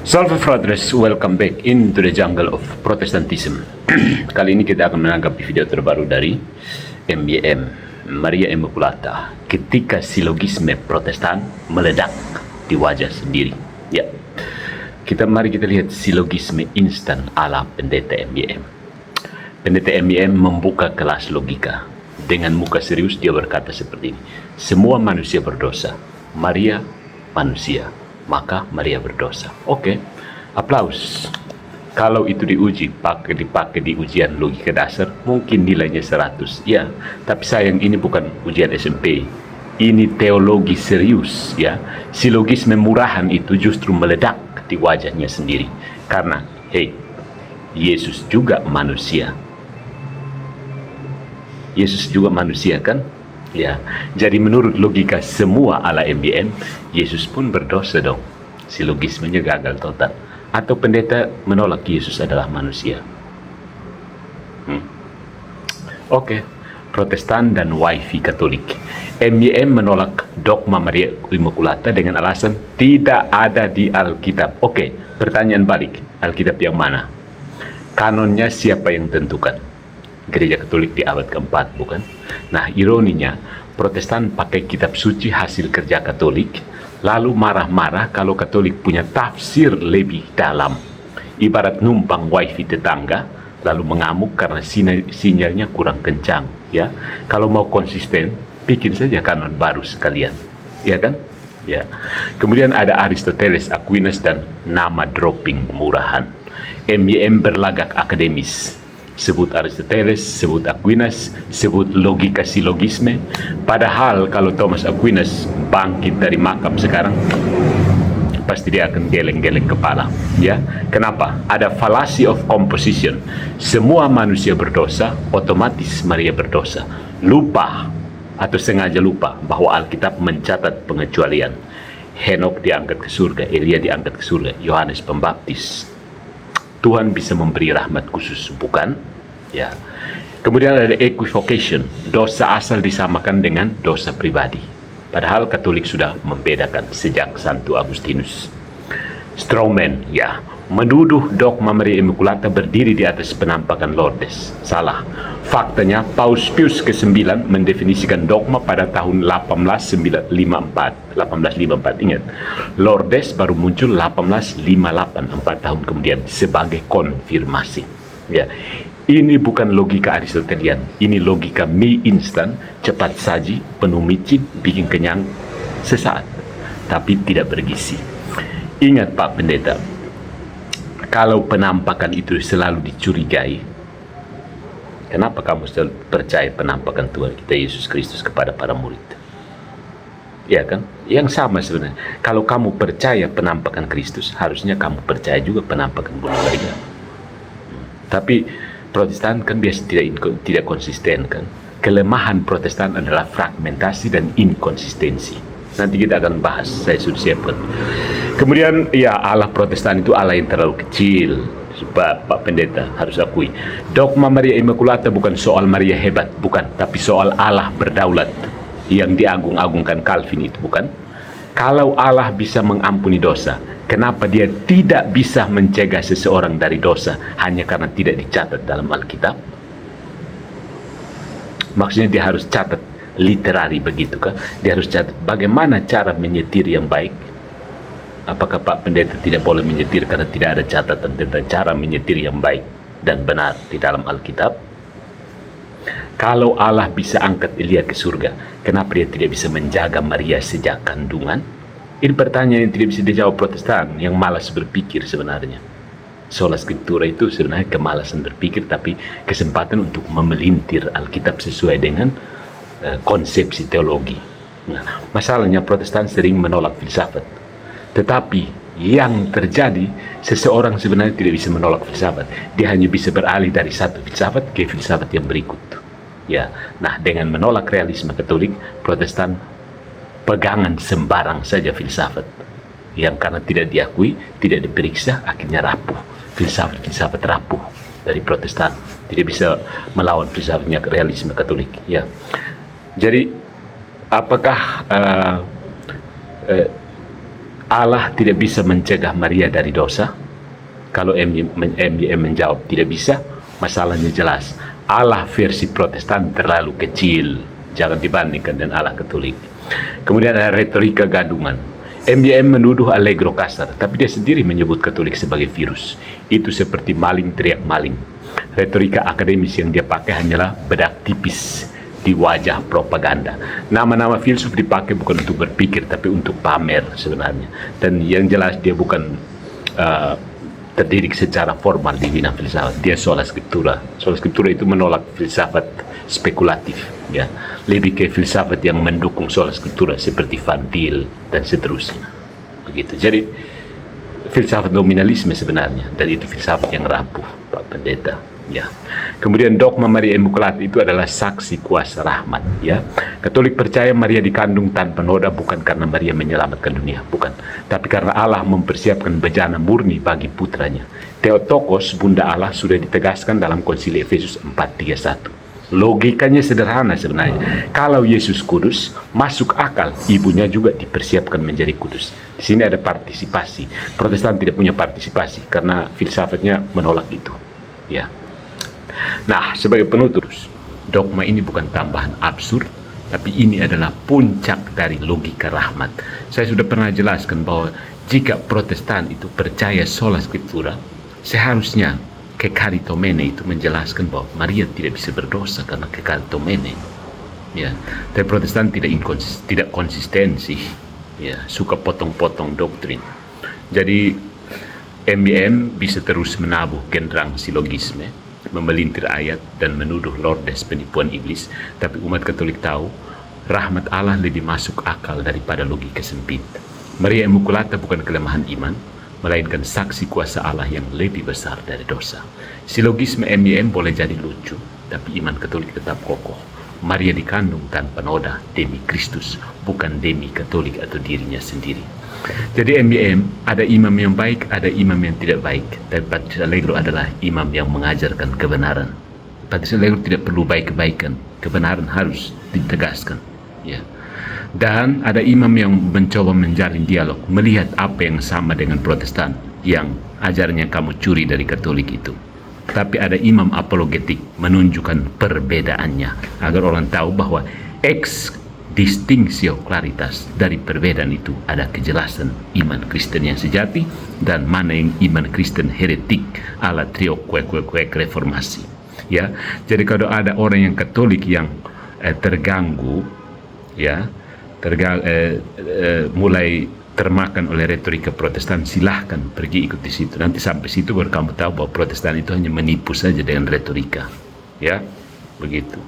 Salve Fratres, welcome back into the jungle of Protestantism. Kali ini kita akan menanggapi video terbaru dari MBM, Maria Immaculata, ketika silogisme Protestan meledak di wajah sendiri. Ya, mari kita lihat silogisme instan ala pendeta MBM. Pendeta MBM membuka kelas logika. Dengan muka serius dia berkata seperti ini: semua manusia berdosa, Maria manusia, maka Maria berdosa. Oke, aplaus. Kalau itu dipakai di ujian logika dasar, mungkin nilainya 100. Ya, tapi sayang ini bukan ujian SMP. Ini teologi serius, ya. Silogisme murahan itu justru meledak di wajahnya sendiri. Karena, Yesus juga manusia. Yesus juga manusia, kan? Ya, jadi menurut logika semua ala MBM, Yesus pun berdosa dong. Silogismenya gagal total. Atau pendeta menolak Yesus adalah manusia. Oke, Protestan dan Wifi Katolik. MBM menolak dogma Maria Immaculata dengan alasan tidak ada di Alkitab. Oke, pertanyaan balik, Alkitab yang mana? Kanonnya siapa yang tentukan? Gereja Katolik di abad keempat, bukan? Nah, ironinya, Protestan pakai kitab suci hasil kerja Katolik, lalu marah-marah kalau Katolik punya tafsir lebih dalam. Ibarat numpang wifi tetangga, lalu mengamuk karena sinyalnya kurang kencang. Ya, kalau mau konsisten, bikin saja kanon baru sekalian, ya kan? Ya. Kemudian ada Aristoteles, Aquinas, dan nama dropping murahan. MBM berlagak akademis. Sebut Aristoteles, sebut Aquinas, sebut logika silogisme. Padahal kalau Thomas Aquinas bangkit dari makam sekarang, pasti dia akan geleng-geleng kepala. Ya, kenapa? Ada fallacy of composition. Semua manusia berdosa, otomatis Maria berdosa. Lupa atau sengaja lupa bahwa Alkitab mencatat pengecualian. Henok diangkat ke surga, Elia diangkat ke surga, Yohanes Pembaptis. Tuhan bisa memberi rahmat khusus, bukan? Ya. Kemudian ada equivocation, dosa asal disamakan dengan dosa pribadi. Padahal Katolik sudah membedakan sejak Santo Agustinus. Strawman, ya, menuduh dogma Maria Immaculata berdiri di atas penampakan Lourdes. Salah. Faktanya, Paus Pius ke-9 mendefinisikan dogma pada tahun 1854. Ingat, Lourdes baru muncul 1858, 4 tahun kemudian, sebagai konfirmasi. Ya, ini bukan logika Aristotelian, ini logika mie instan, cepat saji, penuh micin, bikin kenyang sesaat, tapi tidak bergizi. Ingat Pak Pendeta, kalau penampakan itu selalu dicurigai, kenapa kamu selalu percaya penampakan Tuhan kita Yesus Kristus kepada para murid? Ya kan? Yang sama sebenarnya. Kalau kamu percaya penampakan Kristus, harusnya kamu percaya juga penampakan Bunda Maria. Tapi Protestan kan biasa tidak konsisten, kan? Kelemahan Protestan adalah fragmentasi dan inkonsistensi. Nanti kita akan bahas, saya sudah siapkan. Kemudian, ya, Allah Protestan itu Allah yang terlalu kecil. Sebab Pak Pendeta harus akui, dogma Maria Immaculata bukan soal Maria hebat, bukan, tapi soal Allah berdaulat yang diagung-agungkan Calvin itu, bukan? Kalau Allah bisa mengampuni dosa, kenapa dia tidak bisa mencegah seseorang dari dosa hanya karena tidak dicatat dalam Alkitab? Maksudnya dia harus catat literari, begitu kan? Dia harus catat bagaimana cara menyetir yang baik. Apakah Pak Pendeta tidak boleh menyetir karena tidak ada catatan tentang cara menyetir yang baik dan benar di dalam Alkitab? Kalau Allah bisa angkat Elia ke surga, kenapa dia tidak bisa menjaga Maria sejak kandungan? Ini pertanyaan yang tidak bisa dijawab Protestan yang malas berpikir sebenarnya. Sola Scriptura itu sebenarnya kemalasan berpikir, tapi kesempatan untuk memelintir Alkitab sesuai dengan konsepsi teologi. Nah, masalahnya Protestan sering menolak filsafat. Tetapi yang terjadi, seseorang sebenarnya tidak bisa menolak filsafat. Dia hanya bisa beralih dari satu filsafat ke filsafat yang berikut. Ya, nah, dengan menolak realisme Katolik, Protestan pegangan sembarang saja filsafat. Yang karena tidak diakui, tidak diperiksa, akhirnya rapuh. Filsafat rapuh dari Protestan. Tidak bisa melawan filsafatnya realisme Katolik. Ya. Jadi, apakah Allah tidak bisa mencegah Maria dari dosa. Kalau MYM menjawab tidak bisa, masalahnya jelas. Allah versi Protestan terlalu kecil, jangan dibandingkan dengan Allah Katolik. Kemudian ada retorika gadungan. MYM menuduh Allegro kasar, tapi dia sendiri menyebut Katolik sebagai virus. Itu seperti maling teriak maling. Retorika akademis yang dia pakai hanyalah bedak tipis di wajah propaganda. Nama-nama filsuf dipakai bukan untuk berpikir, tapi untuk pamer sebenarnya. Dan yang jelas dia bukan terdidik secara formal di bidang filsafat. Dia sola scriptura. Sola scriptura itu menolak filsafat spekulatif, ya. Lebih ke filsafat yang mendukung sola scriptura seperti Van Til dan seterusnya. Begitu. Jadi filsafat nominalisme sebenarnya, dan itu filsafat yang rapuh, Pak Pendeta. Ya. Kemudian dogma Maria Immaculata itu adalah saksi kuasa rahmat, ya. Katolik percaya Maria dikandung tanpa noda bukan karena Maria menyelamatkan dunia, bukan, tapi karena Allah mempersiapkan bejana murni bagi putranya. Theotokos, Bunda Allah, sudah ditegaskan dalam Konsili Efesus 4:31. Logikanya sederhana sebenarnya. Kalau Yesus kudus, masuk akal ibunya juga dipersiapkan menjadi kudus. Di sini ada partisipasi. Protestan tidak punya partisipasi karena filsafatnya menolak itu, ya. Nah, sebagai penutup, dogma ini bukan tambahan absurd, tapi ini adalah puncak dari logika rahmat. Saya sudah pernah jelaskan bahwa jika Protestan itu percaya sola scriptura, seharusnya kekaritomene itu menjelaskan bahwa Maria tidak bisa berdosa karena kekaritomene. Ya, tapi Protestan tidak konsistensi, ya, suka potong-potong doktrin. Jadi MYM bisa terus menabuh genderang silogisme, memelintir ayat dan menuduh Lordes penipuan iblis, tapi umat Katolik tahu rahmat Allah lebih masuk akal daripada logika sempit. Maria Immaculata bukan kelemahan iman, melainkan saksi kuasa Allah yang lebih besar dari dosa. Silogisme MYM boleh jadi lucu, tapi iman Katolik tetap kokoh. Maria dikandung tanpa noda demi Kristus, bukan demi Katolik atau dirinya sendiri. Jadi MYM ada imam yang baik, ada imam yang tidak baik. Dan Patrice Allegro adalah imam yang mengajarkan kebenaran. Patrice Allegro tidak perlu baik-kebaikan, kebenaran harus ditegaskan, ya. Dan ada imam yang mencoba menjalin dialog, melihat apa yang sama dengan Protestan yang ajarnya kamu curi dari Katolik itu. Tapi ada imam apologetik menunjukkan perbedaannya agar orang tahu bahwa distinctio claritas, dari perbedaan itu ada kejelasan iman Kristen yang sejati dan mana yang iman Kristen heretik ala trio kuek reformasi, ya. Jadi kalau ada orang yang Katolik yang terganggu, ya, mulai termakan oleh retorika Protestan, silahkan pergi ikut di situ. Nanti sampai situ baru kamu tahu bahwa Protestan itu hanya menipu saja dengan retorika, ya, begitu.